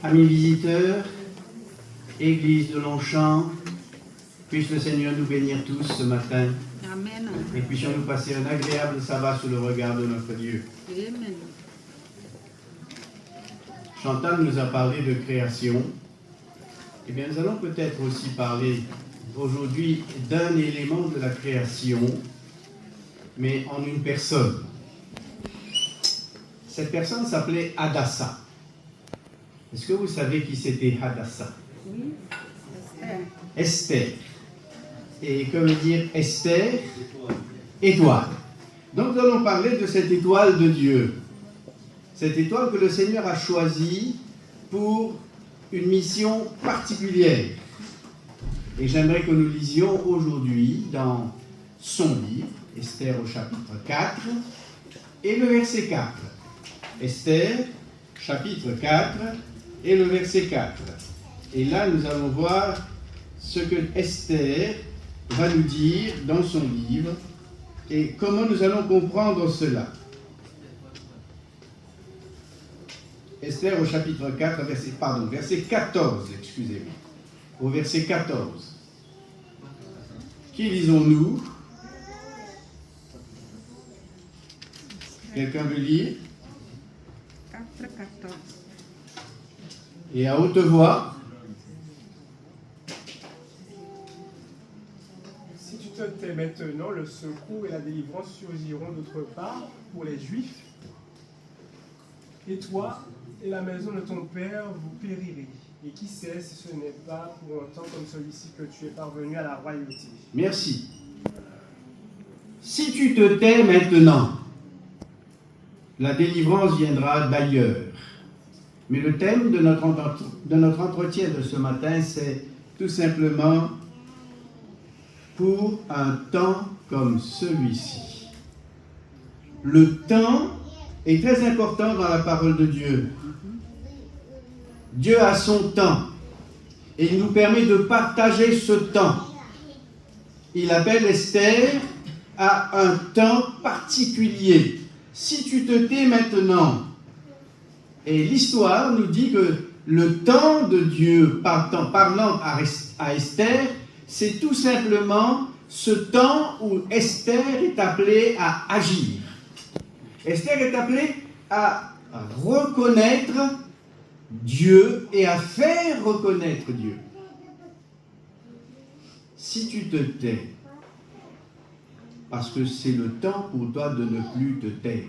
Amis visiteurs, Église de Longchamp, puisse le Seigneur nous bénir tous ce matin. Amen. Et puissions-nous passer un agréable sabbat sous le regard de notre Dieu. Amen. Chantal nous a parlé de création. Eh bien, nous allons peut-être aussi parler aujourd'hui d'un élément de la création, mais en une personne. Cette personne s'appelait Hadassa. Est-ce que vous savez qui c'était Hadassa? Oui. Esther. Et que veut dire Esther? Étoile. Donc nous allons parler de cette étoile de Dieu. Cette étoile que le Seigneur a choisie pour une mission particulière. Et j'aimerais que nous lisions aujourd'hui dans son livre, Esther au chapitre 4, et le verset 4. Esther, chapitre 4, et le verset 4. Et là, nous allons voir ce que Esther va nous dire dans son livre et comment nous allons comprendre cela. Esther au chapitre 4, verset 14, excusez-moi. Au verset 14. Qui lisons-nous? Quelqu'un veut lire? 4, 14. Et à haute voix. Si tu te tais maintenant, le secours et la délivrance surgiront d'autre part pour les Juifs. Et toi et la maison de ton père, vous périrez. Et qui sait si ce n'est pas pour un temps comme celui-ci que tu es parvenu à la royauté. Merci. Si tu te tais maintenant, la délivrance viendra d'ailleurs. Mais le thème de notre entretien de ce matin, c'est tout simplement pour un temps comme celui-ci. Le temps est très important dans la parole de Dieu. Dieu a son temps et il nous permet de partager ce temps. Il appelle Esther à un temps particulier. Si tu te tais maintenant, et l'histoire nous dit que le temps de Dieu, parlant à Esther, c'est tout simplement ce temps où Esther est appelée à agir. Esther est appelée à reconnaître Dieu et à faire reconnaître Dieu. Si tu te tais, parce que c'est le temps pour toi de ne plus te taire.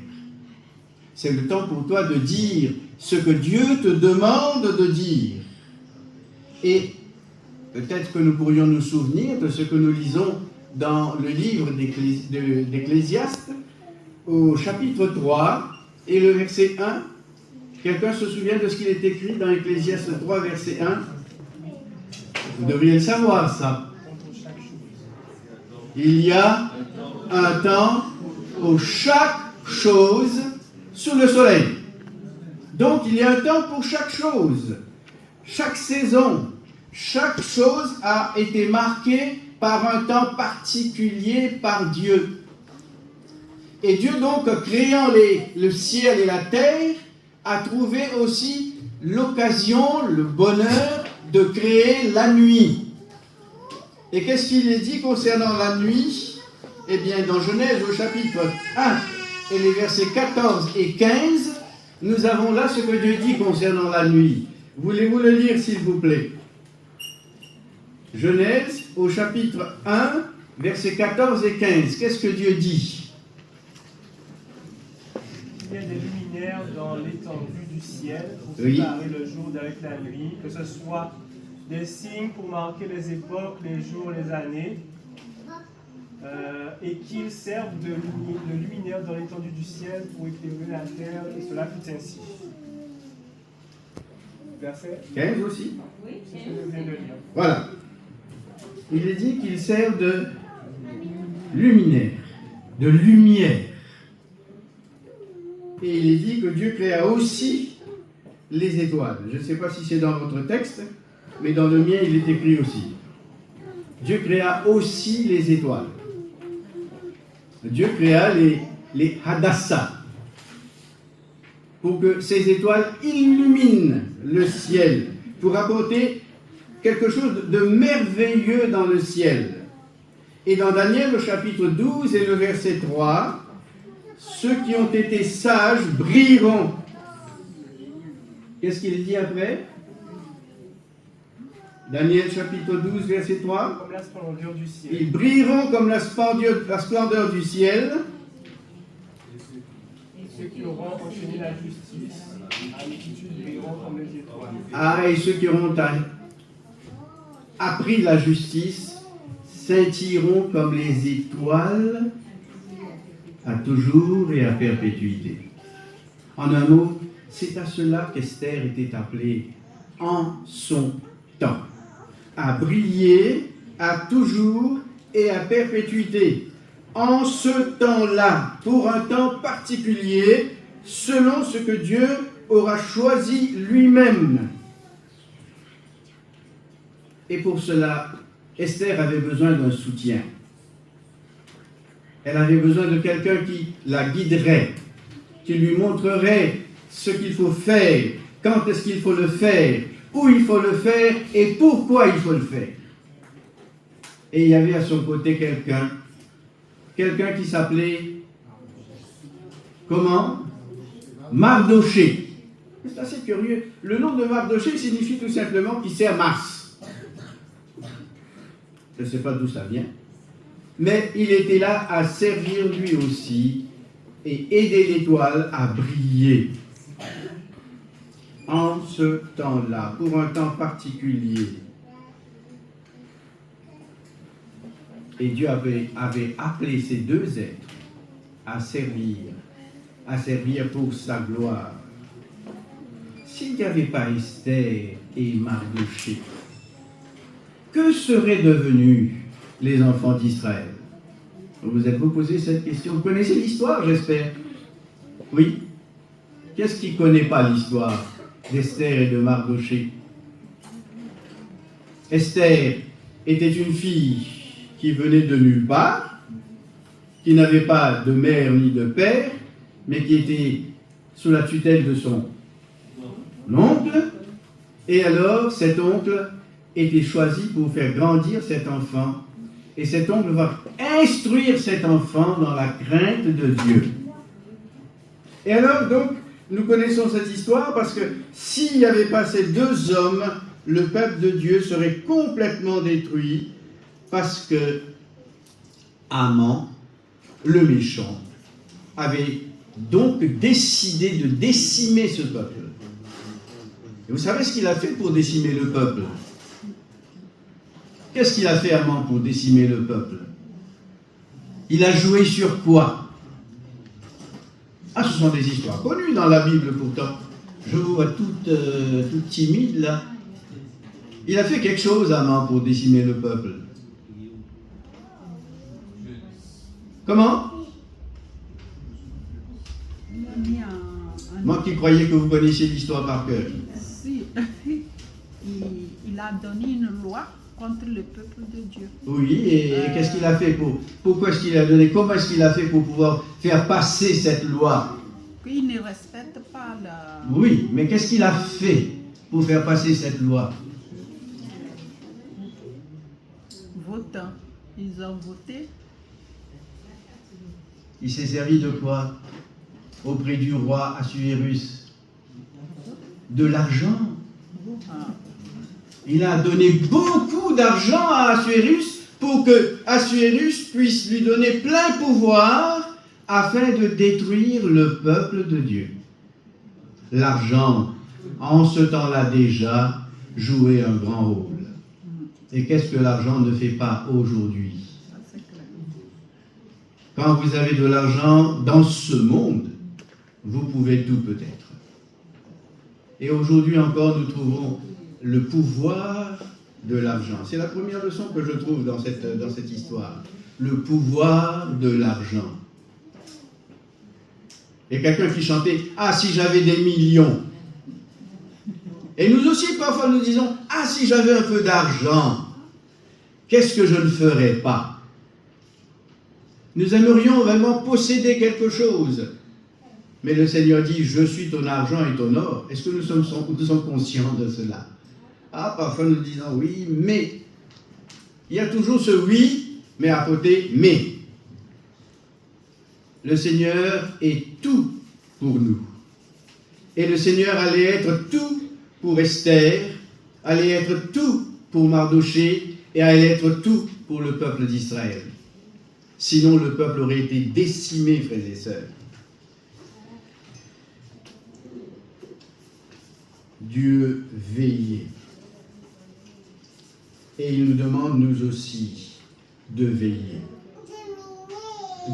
C'est le temps pour toi de dire ce que Dieu te demande de dire. Et peut-être que nous pourrions nous souvenir de ce que nous lisons dans le livre d'Ecclésiaste, au chapitre 3 et le verset 1. Quelqu'un se souvient de ce qu'il est écrit dans Ecclésiaste 3, verset 1? Vous devriez le savoir, ça. Il y a un temps pour chaque chose sous le soleil. Donc, il y a un temps pour chaque chose. Chaque saison, chaque chose a été marquée par un temps particulier par Dieu. Et Dieu, donc, créant le ciel et la terre, a trouvé aussi l'occasion, le bonheur de créer la nuit. Et qu'est-ce qu'il est dit concernant la nuit? Eh bien, dans Genèse au chapitre 1 et les versets 14 et 15, nous avons là ce que Dieu dit concernant la nuit. Voulez-vous le lire, s'il vous plaît? Genèse au chapitre 1, versets 14 et 15. Qu'est-ce que Dieu dit? Il y a des luminaires dans l'étendue du ciel pour Oui. séparer le jour d'avec la nuit, que ce soit des signes pour marquer les époques, les jours, les années, et qu'ils servent de luminaires dans l'étendue du ciel pour éclairer la terre, et cela fut ainsi. Verset 15 aussi. c'est ce que je viens de lire. Voilà. Il est dit qu'ils servent de luminaire, de lumière. Et il est dit que Dieu créa aussi les étoiles. Je ne sais pas si c'est dans votre texte, mais dans le mien, il est écrit aussi. Dieu créa aussi les étoiles. Dieu créa les Hadassa. pour que ces étoiles illuminent le ciel, pour apporter quelque chose de merveilleux dans le ciel. Et dans Daniel, au chapitre 12 et le verset 3, ceux qui ont été sages brilleront. Qu'est-ce qu'il dit après? Daniel chapitre 12, verset 3. Comme la splendeur du ciel. Ils brilleront comme la splendeur du ciel. Ceux qui auront enchaîné la justice, à l'étude brilleront comme les étoiles. Ah, et ceux qui auront appris la justice scintilleront comme les étoiles à toujours et à perpétuité. En un mot, c'est à cela qu'Esther était appelée en son temps, à briller à toujours et à perpétuité. En ce temps-là, pour un temps particulier, selon ce que Dieu aura choisi lui-même. Et pour cela, Esther avait besoin d'un soutien. Elle avait besoin de quelqu'un qui la guiderait, qui lui montrerait ce qu'il faut faire, quand est-ce qu'il faut le faire, où il faut le faire et pourquoi il faut le faire. Et il y avait à son côté quelqu'un qui s'appelait, comment? Mardoché. C'est assez curieux. Le nom de Mardoché signifie tout simplement qu'il sert Mars. Je ne sais pas d'où ça vient. Mais il était là à servir lui aussi et aider l'étoile à briller. En ce temps-là, pour un temps particulier. Et Dieu avait appelé ces deux êtres à servir pour sa gloire. S'il n'y avait pas Esther et Mardoché, que seraient devenus les enfants d'Israël? Vous vous êtes-vous posé cette question? Vous connaissez l'histoire, j'espère? Oui? Qu'est-ce qui ne connaît pas l'histoire d'Esther et de Mardoché? Esther était une fille qui venait de nulle part, qui n'avait pas de mère ni de père, mais qui était sous la tutelle de son oncle. Et alors, cet oncle était choisi pour faire grandir cet enfant. Et cet oncle va instruire cet enfant dans la crainte de Dieu. Et alors, donc, nous connaissons cette histoire parce que s'il n'y avait pas ces deux hommes, le peuple de Dieu serait complètement détruit parce que Haman, le méchant, avait donc décidé de décimer ce peuple. Et vous savez ce qu'il a fait pour décimer le peuple? Qu'est-ce qu'il a fait, Haman, pour décimer le peuple? Il a joué sur quoi? Ah, ce sont des histoires connues dans la Bible pourtant. Je vous vois toute timide là. Il a fait quelque chose, Haman, pour décimer le peuple. Comment? Moi qui croyais que vous connaissiez l'histoire par cœur. Si, il a donné une loi contre le peuple de Dieu. Oui, et qu'est-ce qu'il a fait pourquoi est-ce qu'il a donné? Comment est-ce qu'il a fait pour pouvoir faire passer cette loi? Il ne respecte pas la... Oui, mais qu'est-ce qu'il a fait pour faire passer cette loi? Votant. Ils ont voté. Il s'est servi de quoi auprès du roi Assuérus? De l'argent. Il a donné beaucoup d'argent à Assuérus pour que Assuérus puisse lui donner plein pouvoir afin de détruire le peuple de Dieu. L'argent, en ce temps-là déjà, jouait un grand rôle. Et qu'est-ce que l'argent ne fait pas aujourd'hui? Quand vous avez de l'argent dans ce monde, vous pouvez tout peut-être. Et aujourd'hui encore, nous trouvons le pouvoir de l'argent. C'est la première leçon que je trouve dans cette histoire. Le pouvoir de l'argent. Et quelqu'un qui chantait « Ah, si j'avais des millions !» Et nous aussi, parfois, nous disons « Ah, si j'avais un peu d'argent, qu'est-ce que je ne ferais pas ?» Nous aimerions vraiment posséder quelque chose. Mais le Seigneur dit, je suis ton argent et ton or. Est-ce que nous sommes conscients de cela? Ah, parfois nous disons oui, mais. Il y a toujours ce oui, mais à côté, mais. Le Seigneur est tout pour nous. Et le Seigneur allait être tout pour Esther, allait être tout pour Mardoché, et allait être tout pour le peuple d'Israël. Sinon, le peuple aurait été décimé, frères et sœurs. Dieu veillait. Et il nous demande, nous aussi, de veiller.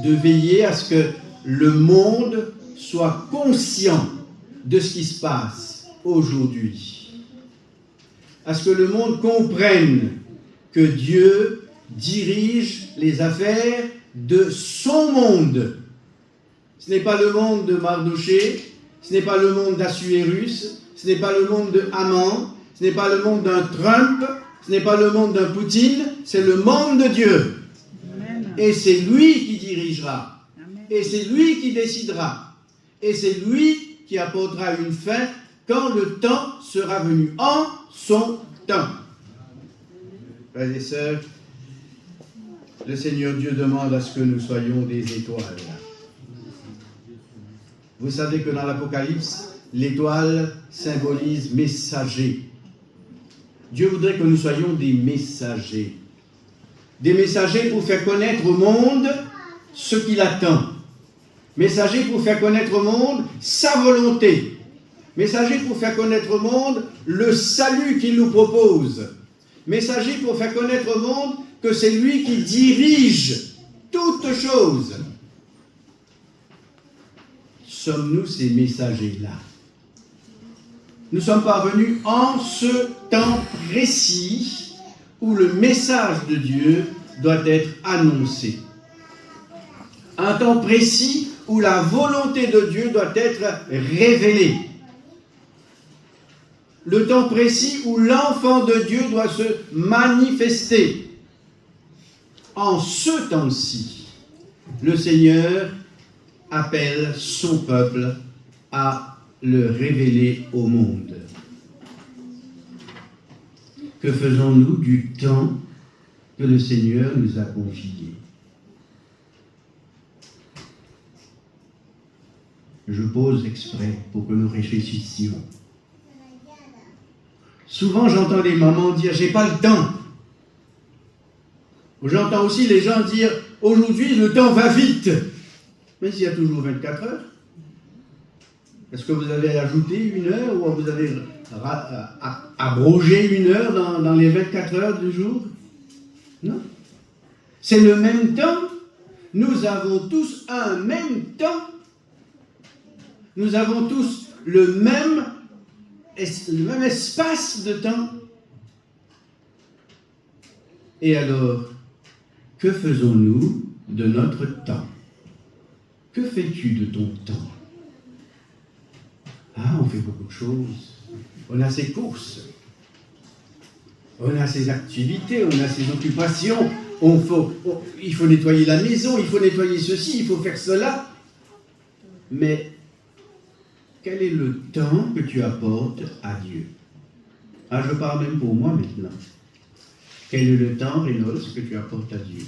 De veiller à ce que le monde soit conscient de ce qui se passe aujourd'hui. À ce que le monde comprenne que Dieu dirige les affaires de son monde. Ce n'est pas le monde de Mardoché, ce n'est pas le monde d'Assuérus, ce n'est pas le monde de Haman, ce n'est pas le monde d'un Trump, ce n'est pas le monde d'un Poutine, c'est le monde de Dieu. Amen. Et c'est lui qui dirigera. Amen. Et c'est lui qui décidera. Et c'est lui qui apportera une fin quand le temps sera venu, en son temps. Frères et sœurs, le Seigneur Dieu demande à ce que nous soyons des étoiles. Vous savez que dans l'Apocalypse, l'étoile symbolise messager. Dieu voudrait que nous soyons des messagers. Des messagers pour faire connaître au monde ce qu'il attend. Messagers pour faire connaître au monde sa volonté. Messagers pour faire connaître au monde le salut qu'il nous propose. Messagers pour faire connaître au monde que c'est lui qui dirige toutes choses. Sommes-nous ces messagers-là? Nous sommes parvenus en ce temps précis où le message de Dieu doit être annoncé. Un temps précis où la volonté de Dieu doit être révélée. Le temps précis où l'enfant de Dieu doit se manifester. En ce temps-ci, le Seigneur appelle son peuple à le révéler au monde. Que faisons-nous du temps que le Seigneur nous a confié? Je pose exprès pour que nous réfléchissions. Souvent, j'entends les mamans dire « j'ai pas le temps ». J'entends aussi les gens dire « aujourd'hui, le temps va vite ». Mais il y a toujours 24 heures. Est-ce que vous avez ajouté une heure ou vous avez abrogé une heure dans les 24 heures du jour? Non. C'est le même temps. Nous avons tous un même temps. Nous avons tous le même espace de temps. Et alors, que faisons-nous de notre temps? Que fais-tu de ton temps? Ah, on fait beaucoup de choses. On a ses courses. On a ses activités, on a ses occupations. Il faut nettoyer la maison, il faut nettoyer ceci, il faut faire cela. Mais quel est le temps que tu apportes à Dieu? Ah, je parle même pour moi maintenant. Quel est le temps, Reynolds, que tu apportes à Dieu?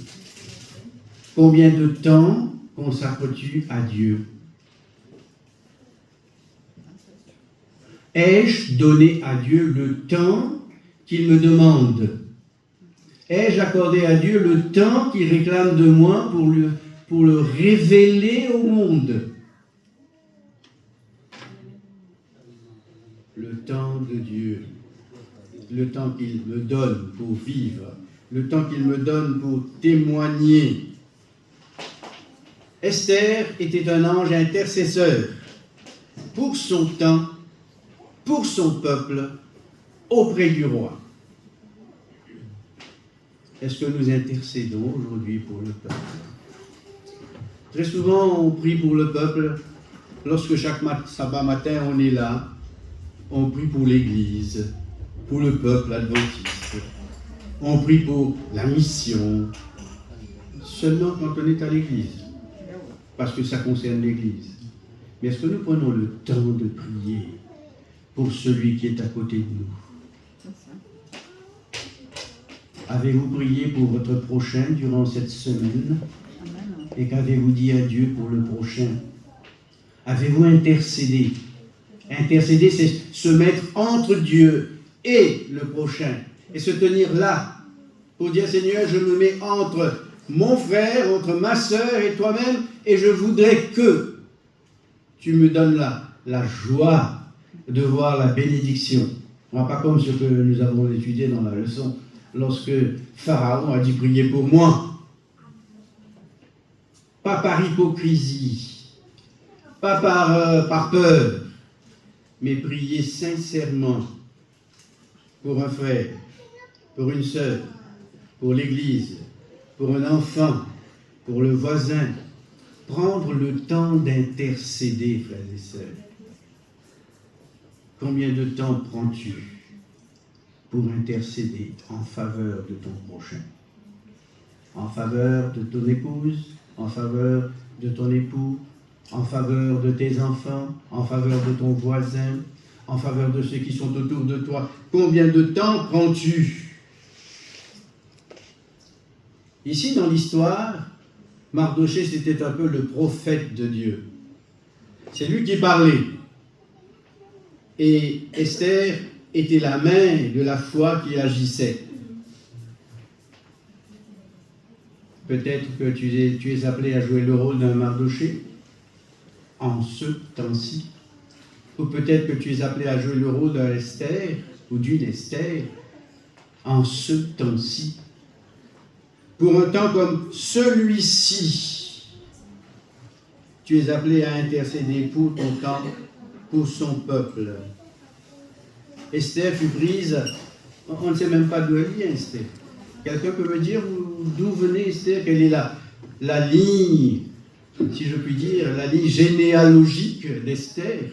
Combien de temps consacres-tu à Dieu? Ai-je donné à Dieu le temps qu'il me demande? Ai-je accordé à Dieu le temps qu'il réclame de moi pour le révéler au monde? Le temps de Dieu, le temps qu'il me donne pour vivre, le temps qu'il me donne pour témoigner. Esther était un ange intercesseur pour son temps, pour son peuple, auprès du roi. Est-ce que nous intercédons aujourd'hui pour le peuple? Très souvent, on prie pour le peuple. Lorsque chaque sabbat matin, on est là, on prie pour l'Église, pour le peuple adventiste. On prie pour la mission. Seulement quand on est à l'Église. Parce que ça concerne l'Église. Mais est-ce que nous prenons le temps de prier pour celui qui est à côté de nous? Avez-vous prié pour votre prochain durant cette semaine? Amen. Et qu'avez-vous dit à Dieu pour le prochain? Avez-vous intercédé? Intercéder, c'est se mettre entre Dieu et le prochain. Et se tenir là pour dire, Seigneur, je me mets entre mon frère, entre ma sœur et toi-même, et je voudrais que tu me donnes la joie de voir la bénédiction. Pas comme ce que nous avons étudié dans la leçon, lorsque Pharaon a dit prier pour moi. Pas par hypocrisie, pas par peur, mais prier sincèrement pour un frère, pour une sœur, pour l'église, pour un enfant, pour le voisin. Prendre le temps d'intercéder, frères et sœurs. Combien de temps prends-tu pour intercéder en faveur de ton prochain? En faveur de ton épouse, en faveur de ton époux, en faveur de tes enfants, en faveur de ton voisin, en faveur de ceux qui sont autour de toi. Combien de temps prends-tu? Ici, dans l'histoire, Mardochée, c'était un peu le prophète de Dieu. C'est lui qui parlait. Et Esther était la main de la foi qui agissait. Peut-être que tu es appelé à jouer le rôle d'un Mardochée en ce temps-ci. Ou peut-être que tu es appelé à jouer le rôle d'un Esther ou d'une Esther en ce temps-ci. Pour un temps comme celui-ci, tu es appelé à intercéder pour ton camp, pour son peuple. Esther fut prise, on ne sait même pas d'où elle vient, Esther. Quelqu'un peut me dire d'où venait Esther? Quelle est la ligne, si je puis dire, la ligne généalogique d'Esther?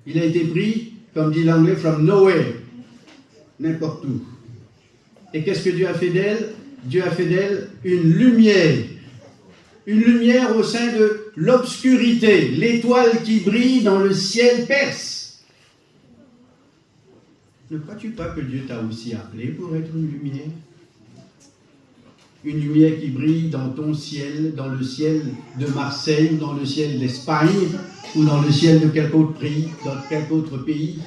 Il a été pris, comme dit l'anglais, from nowhere, n'importe où. Et qu'est-ce que Dieu a fait d'elle? Dieu a fait d'elle une lumière au sein de l'obscurité, l'étoile qui brille dans le ciel perse. Ne crois-tu pas que Dieu t'a aussi appelé pour être une lumière? Une lumière qui brille dans ton ciel, dans le ciel de Marseille, dans le ciel d'Espagne, ou dans le ciel de quelque autre pays, dans quelque autre pays.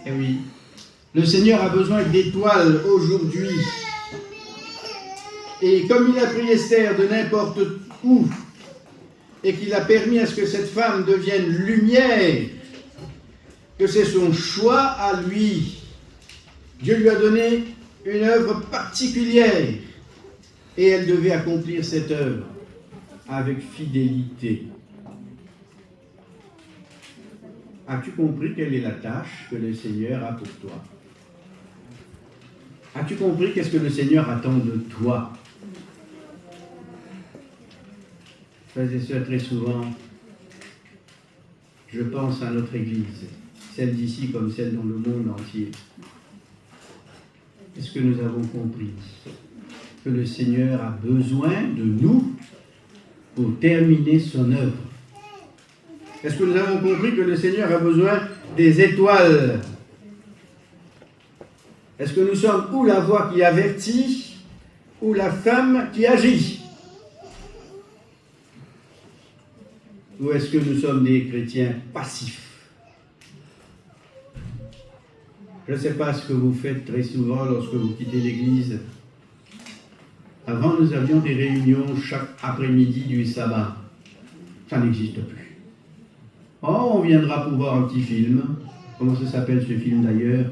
Eh oui. Le Seigneur a besoin d'étoiles aujourd'hui. Et comme il a pris Esther de n'importe où, et qu'il a permis à ce que cette femme devienne lumière, que c'est son choix à lui, Dieu lui a donné une œuvre particulière, et elle devait accomplir cette œuvre avec fidélité. As-tu compris quelle est la tâche que le Seigneur a pour toi? As-tu compris qu'est-ce que le Seigneur attend de toi? Frères et sœurs, très souvent, je pense à notre Église, celle d'ici comme celle dans le monde entier. Est-ce que nous avons compris que le Seigneur a besoin de nous pour terminer son œuvre? Est-ce que nous avons compris que le Seigneur a besoin des étoiles? Est-ce que nous sommes ou la voix qui avertit, ou la femme qui agit? Ou est-ce que nous sommes des chrétiens passifs? Je ne sais pas ce que vous faites très souvent lorsque vous quittez l'église. Avant, nous avions des réunions chaque après-midi du sabbat. Ça n'existe plus. Oh, on viendra pour voir un petit film. Comment ça s'appelle ce film d'ailleurs?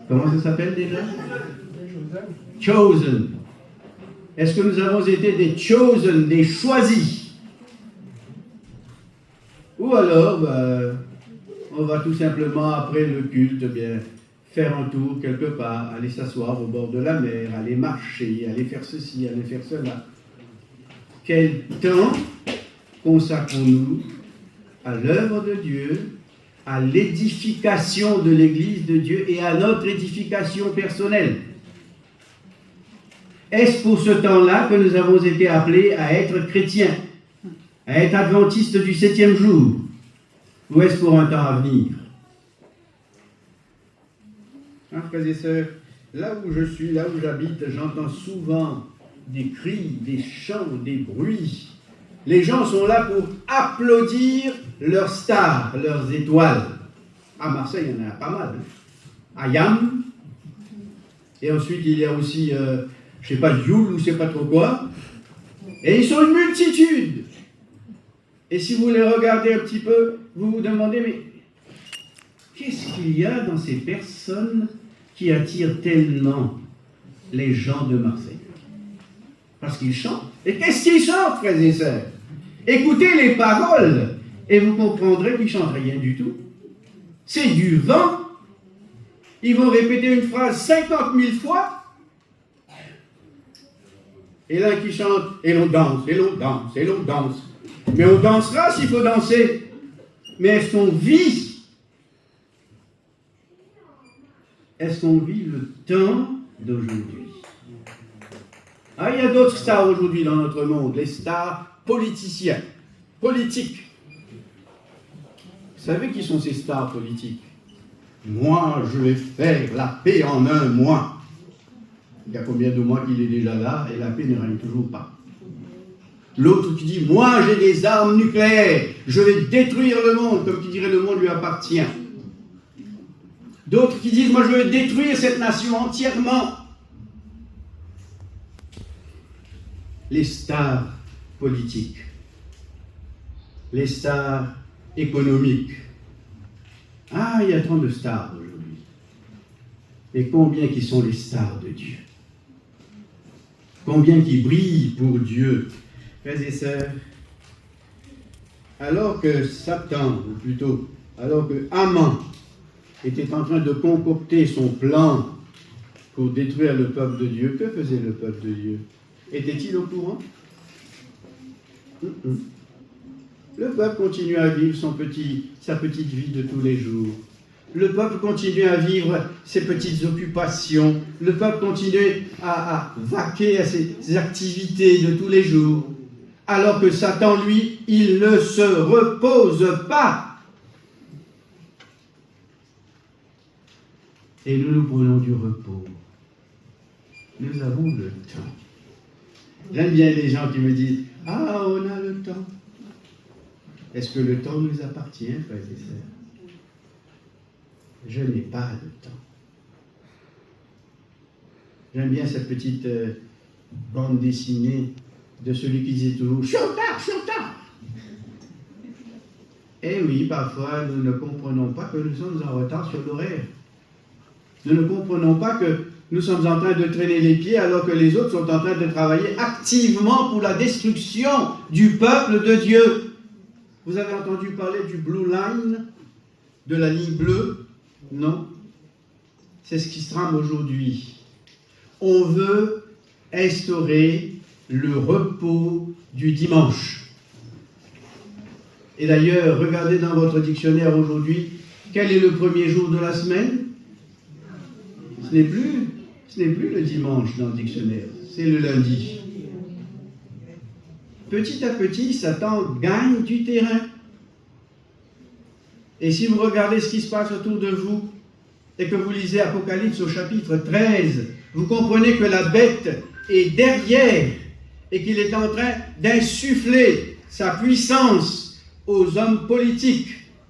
Comment ça s'appelle déjà? Chosen. Est-ce que nous avons été des chosen, des choisis? Ou alors, on va tout simplement, après le culte, faire un tour quelque part, aller s'asseoir au bord de la mer, aller marcher, aller faire ceci, aller faire cela. Quel temps consacrons-nous à l'œuvre de Dieu, à l'édification de l'Église de Dieu et à notre édification personnelle? Est-ce pour ce temps-là que nous avons été appelés à être chrétiens, à être adventistes du 7e jour, ou est-ce pour un temps à venir? Frères et sœurs, là où je suis, là où j'habite, j'entends souvent des cris, des chants, des bruits. Les gens sont là pour applaudir leurs stars, leurs étoiles. À Marseille, il y en a pas mal. À Yam. Et ensuite, il y a aussi, je sais pas, Yule ou je sais pas trop quoi. Et ils sont une multitude. Et si vous les regardez un petit peu, vous vous demandez, mais qu'est-ce qu'il y a dans ces personnes qui attirent tellement les gens de Marseille? Parce qu'ils chantent. Et qu'est-ce qu'ils chantent, frères et sœurs? Écoutez les paroles et vous comprendrez qu'ils ne chantent rien du tout. C'est du vent. Ils vont répéter une phrase 50 000 fois. Et là, qui chante, et l'on danse, et l'on danse, et l'on danse. Mais on dansera s'il faut danser. Mais est-ce qu'on vit? Est-ce qu'on vit le temps d'aujourd'hui? Ah, il y a d'autres stars aujourd'hui dans notre monde, les stars politiciens, politiques. Vous savez qui sont ces stars politiques? Moi, je vais faire la paix en un mois. Il y a combien de mois qu'il est déjà là et la paix ne règne toujours pas. L'autre qui dit, moi j'ai des armes nucléaires, je vais détruire le monde, comme qui dirait le monde lui appartient. D'autres qui disent, moi je vais détruire cette nation entièrement. Les stars politiques, les stars économiques. Ah, il y a tant de stars aujourd'hui. Et combien qui sont les stars de Dieu? Combien qui brillent pour Dieu? Frères et sœurs, alors que Satan, ou plutôt, alors que Haman était en train de concocter son plan pour détruire le peuple de Dieu, que faisait le peuple de Dieu? Était-il au courant? Le peuple continue à vivre sa petite vie de tous les jours. Le peuple continue à vivre ses petites occupations. Le peuple continue à vaquer à ses activités de tous les jours. Alors que Satan, lui, il ne se repose pas. Et nous prenons du repos. Nous avons le temps. J'aime bien les gens qui me disent « Ah, on a le temps ». Est-ce que le temps nous appartient, frères et sœurs? Je n'ai pas de temps. J'aime bien cette petite bande dessinée de celui qui disait toujours « Je suis en retard, je suis en retard ». Eh oui, parfois, nous ne comprenons pas que nous sommes en retard sur l'horaire. Nous ne comprenons pas que nous sommes en train de traîner les pieds alors que les autres sont en train de travailler activement pour la destruction du peuple de Dieu. Vous avez entendu parler du Blue Line, de la ligne bleue? Non. C'est ce qui se trame aujourd'hui. On veut instaurer le repos du dimanche. Et d'ailleurs, regardez dans votre dictionnaire aujourd'hui, quel est le premier jour de la semaine? Ce n'est plus le dimanche dans le dictionnaire, c'est le lundi. Petit à petit, Satan gagne du terrain. Et si vous regardez ce qui se passe autour de vous, et que vous lisez Apocalypse au chapitre 13, vous comprenez que la bête est derrière, et qu'il est en train d'insuffler sa puissance aux hommes politiques,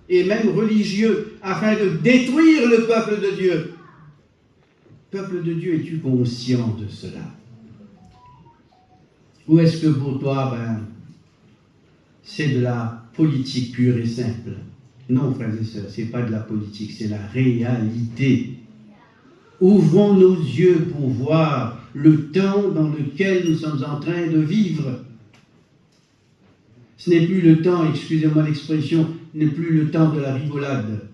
et même religieux, afin de détruire le peuple de Dieu. Peuple de Dieu, es-tu conscient de cela? Ou est-ce que pour toi, c'est de la politique pure et simple? Non, frères et sœurs, ce n'est pas de la politique, c'est la réalité. Ouvrons nos yeux pour voir le temps dans lequel nous sommes en train de vivre. Ce n'est plus le temps, excusez-moi l'expression, n'est plus le temps de la rigolade.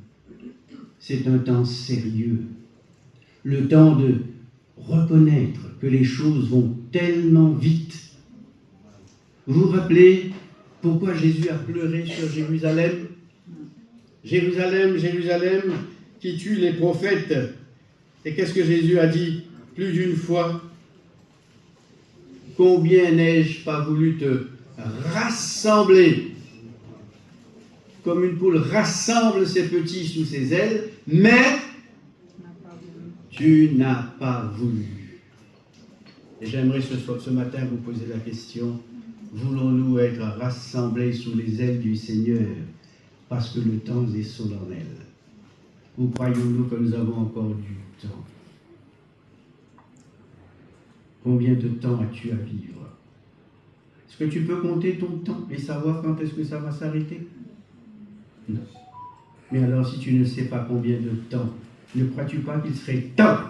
C'est un temps sérieux. Le temps de reconnaître que les choses vont tellement vite. Vous vous rappelez pourquoi Jésus a pleuré sur Jérusalem? Jérusalem, Jérusalem, qui tue les prophètes. Et qu'est-ce que Jésus a dit plus d'une fois? combien n'ai-je pas voulu te rassembler, comme une poule rassemble ses petits sous ses ailes, mais tu n'as pas voulu. Et j'aimerais ce matin vous poser la question, voulons-nous être rassemblés sous les ailes du Seigneur parce que le temps est solennel? Ou croyons-nous que nous avons encore du temps? Combien de temps as-tu à vivre? Est-ce que tu peux compter ton temps et savoir quand est-ce que ça va s'arrêter? Non. Mais alors, si tu ne sais pas combien de temps, ne crois-tu pas qu'il serait temps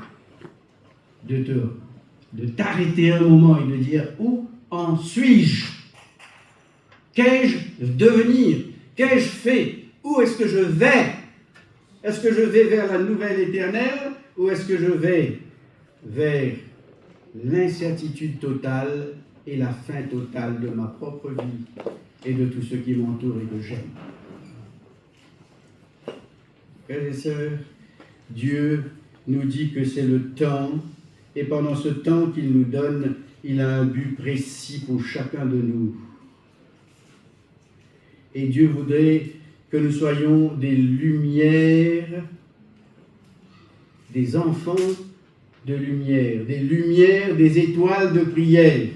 de t'arrêter un moment et de dire où en suis-je? Qu'ai-je devenir? Qu'ai-je fait? Où est-ce que je vais? Est-ce que je vais vers la nouvelle éternelle ou est-ce que je vais vers l'incertitude totale et la fin totale de ma propre vie et de tous ceux qui m'entourent et que j'aime? Frères et sœurs, Dieu nous dit que c'est le temps, et pendant ce temps qu'il nous donne, il a un but précis pour chacun de nous. Et Dieu voudrait que nous soyons des lumières, des enfants de lumière, des étoiles de prière.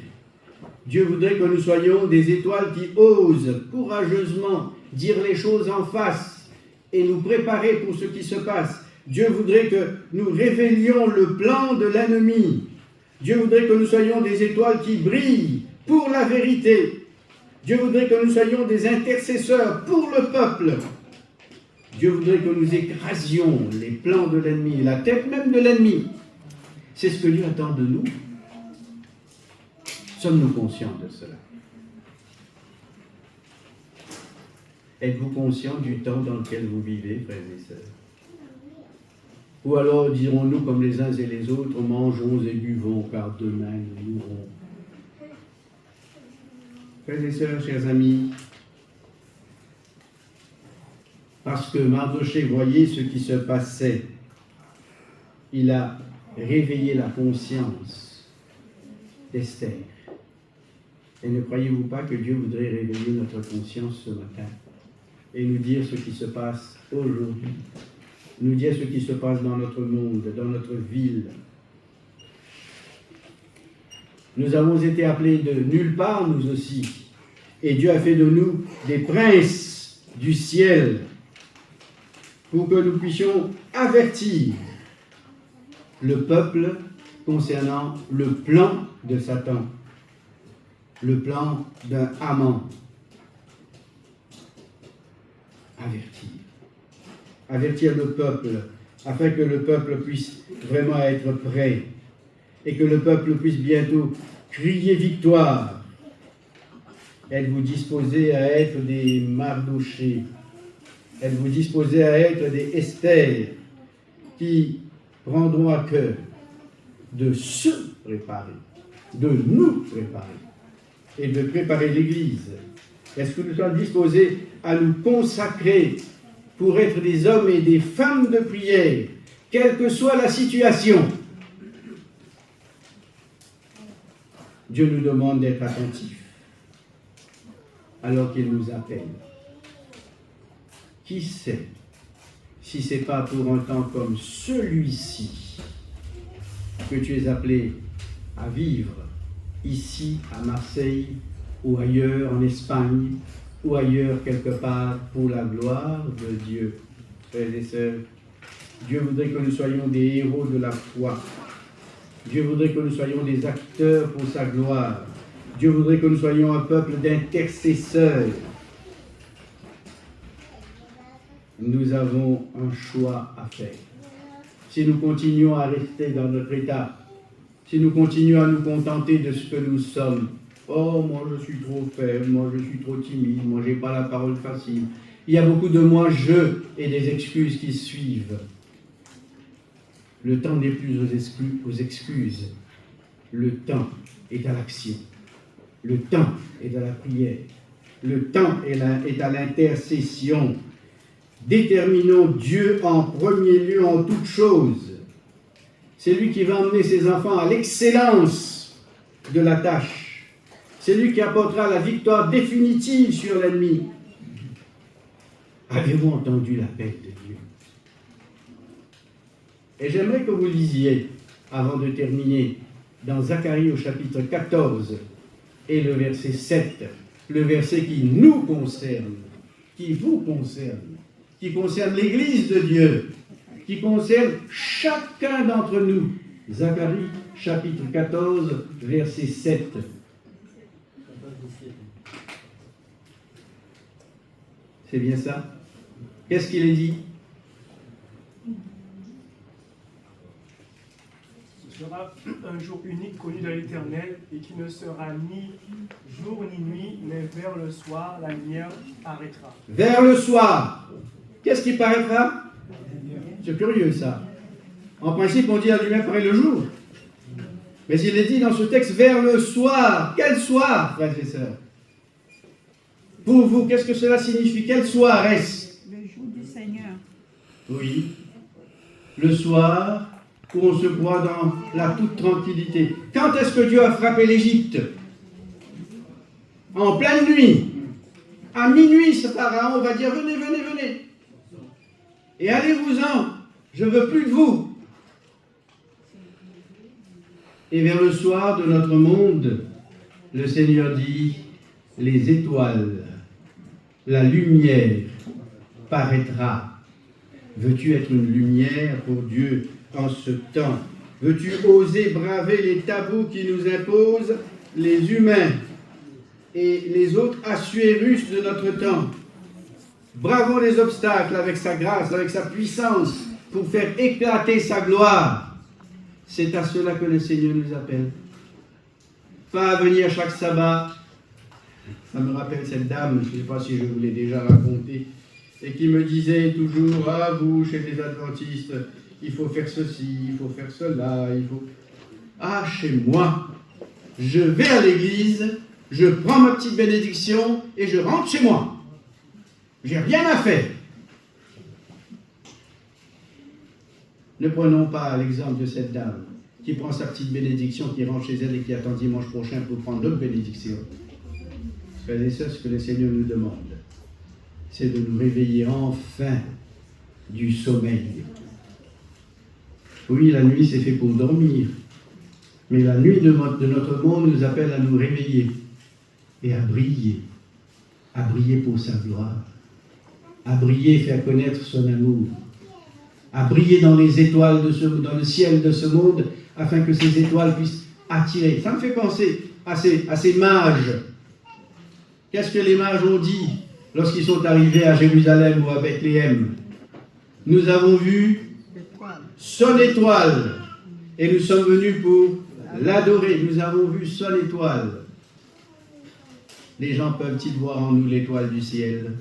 Dieu voudrait que nous soyons des étoiles qui osent courageusement dire les choses en face et nous préparer pour ce qui se passe. Dieu voudrait que nous révélions le plan de l'ennemi. Dieu voudrait que nous soyons des étoiles qui brillent pour la vérité. Dieu voudrait que nous soyons des intercesseurs pour le peuple. Dieu voudrait que nous écrasions les plans de l'ennemi, la tête même de l'ennemi. C'est ce que Dieu attend de nous. Sommes-nous conscients de cela? Êtes-vous conscients du temps dans lequel vous vivez, frères et sœurs? Ou alors dirons-nous comme les uns et les autres, mangeons et buvons, car demain nous mourrons. Frères et sœurs, chers amis, parce que Mardochée voyait ce qui se passait, il a réveillé la conscience d'Esther. Et ne croyez-vous pas que Dieu voudrait réveiller notre conscience ce matin et nous dire ce qui se passe aujourd'hui, nous dire ce qui se passe dans notre monde, dans notre ville. Nous avons été appelés de nulle part, nous aussi. Et Dieu a fait de nous des princes du ciel pour que nous puissions avertir le peuple concernant le plan de Satan, le plan d'un Haman. Avertir le peuple, afin que le peuple puisse vraiment être prêt et que le peuple puisse bientôt crier victoire. Êtes-vous disposés à être des Mardochée? Êtes-vous disposés à être des Esther qui prendront à cœur de se préparer, de nous préparer et de préparer l'Église? Est-ce que nous sommes disposés à nous consacrer pour être des hommes et des femmes de prière, quelle que soit la situation? Dieu nous demande d'être attentifs alors qu'il nous appelle. Qui sait si ce n'est pas pour un temps comme celui-ci que tu es appelé à vivre ici à Marseille ou ailleurs en Espagne ou ailleurs quelque part pour la gloire de Dieu. Frères et sœurs, Dieu voudrait que nous soyons des héros de la foi. Dieu voudrait que nous soyons des acteurs pour sa gloire. Dieu voudrait que nous soyons un peuple d'intercesseurs. Nous avons un choix à faire. Si nous continuons à rester dans notre état, si nous continuons à nous contenter de ce que nous sommes, oh, moi je suis trop faible, moi je suis trop timide, moi j'ai pas la parole facile. Il y a beaucoup de moi-je et des excuses qui suivent. Le temps n'est plus aux excuses. Le temps est à l'action. Le temps est à la prière. Le temps est à l'intercession. Déterminons Dieu en premier lieu en toutes choses. C'est lui qui va emmener ses enfants à l'excellence de la tâche. C'est lui qui apportera la victoire définitive sur l'ennemi. Avez-vous entendu l'appel de Dieu? Et j'aimerais que vous lisiez, avant de terminer, dans Zacharie au chapitre 14 et le verset 7, le verset qui nous concerne, qui vous concerne, qui concerne l'Église de Dieu, qui concerne chacun d'entre nous. Zacharie chapitre 14, verset 7. C'est bien ça? Qu'est-ce qu'il est dit? Ce sera un jour unique connu de l'Éternel et qui ne sera ni jour ni nuit, mais vers le soir, la lumière paraîtra. Vers le soir. Qu'est-ce qui paraîtra? C'est curieux ça. En principe, on dit la lumière paraît le jour. Mais il est dit dans ce texte, vers le soir. Quel soir, frères et sœurs? Pour vous, qu'est-ce que cela signifie? Quel soir est-ce? Le jour du Seigneur. Oui. Le soir où on se croit dans la toute tranquillité. Quand est-ce que Dieu a frappé l'Égypte? En pleine nuit. À minuit, ce pharaon va dire, venez, venez, venez. Et allez-vous-en. Je ne veux plus de vous. Et vers le soir de notre monde, le Seigneur dit, les étoiles, la lumière paraîtra. Veux-tu être une lumière pour Dieu en ce temps? Veux-tu oser braver les tabous qui nous imposent les humains et les autres Assuérus de notre temps? Bravons les obstacles avec sa grâce, avec sa puissance, pour faire éclater sa gloire. C'est à cela que le Seigneur nous appelle. Pas à venir chaque sabbat. Ça me rappelle cette dame, je ne sais pas si je vous l'ai déjà raconté, et qui me disait toujours, ah vous, chez les adventistes, il faut faire ceci, il faut faire cela, il faut... Ah, chez moi, je vais à l'église, je prends ma petite bénédiction et je rentre chez moi. J'ai rien à faire. Ne prenons pas l'exemple de cette dame qui prend sa petite bénédiction, qui rentre chez elle et qui attend dimanche prochain pour prendre l'autre bénédiction. Frères et sœurs, ce que le Seigneur nous demande, c'est de nous réveiller enfin du sommeil. Oui, la nuit, c'est fait pour dormir. Mais la nuit de notre monde nous appelle à nous réveiller et à briller pour sa gloire, à briller et faire connaître son amour, à briller dans les étoiles, dans le ciel de ce monde, afin que ces étoiles puissent attirer. Ça me fait penser à ces mages. Qu'est-ce que les mages ont dit lorsqu'ils sont arrivés à Jérusalem ou à Bethléem? Nous avons vu son étoile et nous sommes venus pour l'adorer. Nous avons vu son étoile. Les gens peuvent-ils voir en nous l'étoile du ciel,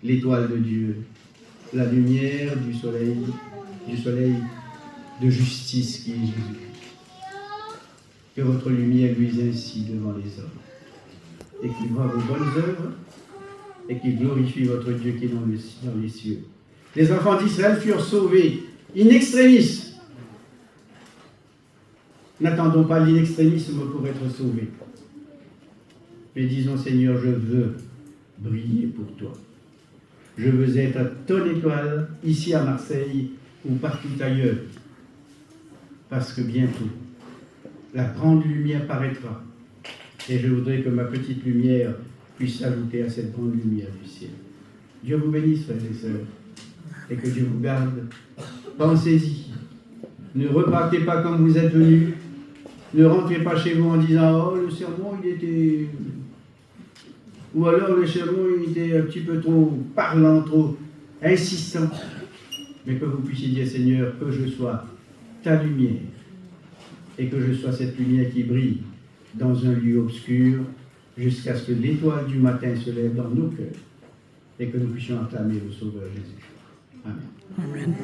l'étoile de Dieu, la lumière du soleil de justice qui est Jésus? Que votre lumière luise ainsi devant les hommes, et qu'il voit vos bonnes œuvres, et qu'il glorifie votre Dieu qui est dans les cieux. Les enfants d'Israël furent sauvés in extremis. N'attendons pas l'inextrémisme pour être sauvés. Mais disons, Seigneur, je veux briller pour toi. Je veux être ton étoile, ici à Marseille ou partout ailleurs. Parce que bientôt, la grande lumière paraîtra. Et je voudrais que ma petite lumière puisse s'ajouter à cette grande lumière du ciel. Dieu vous bénisse, frères et sœurs, et que Dieu vous garde. Pensez-y. Ne repartez pas comme vous êtes venus. Ne rentrez pas chez vous en disant « Oh, le sermon, il était... » Ou alors le sermon, il était un petit peu trop parlant, trop insistant. Mais que vous puissiez dire « Seigneur, que je sois ta lumière, et que je sois cette lumière qui brille dans un lieu obscur, jusqu'à ce que l'étoile du matin se lève dans nos cœurs, et que nous puissions acclamer le Sauveur Jésus. Amen. Amen.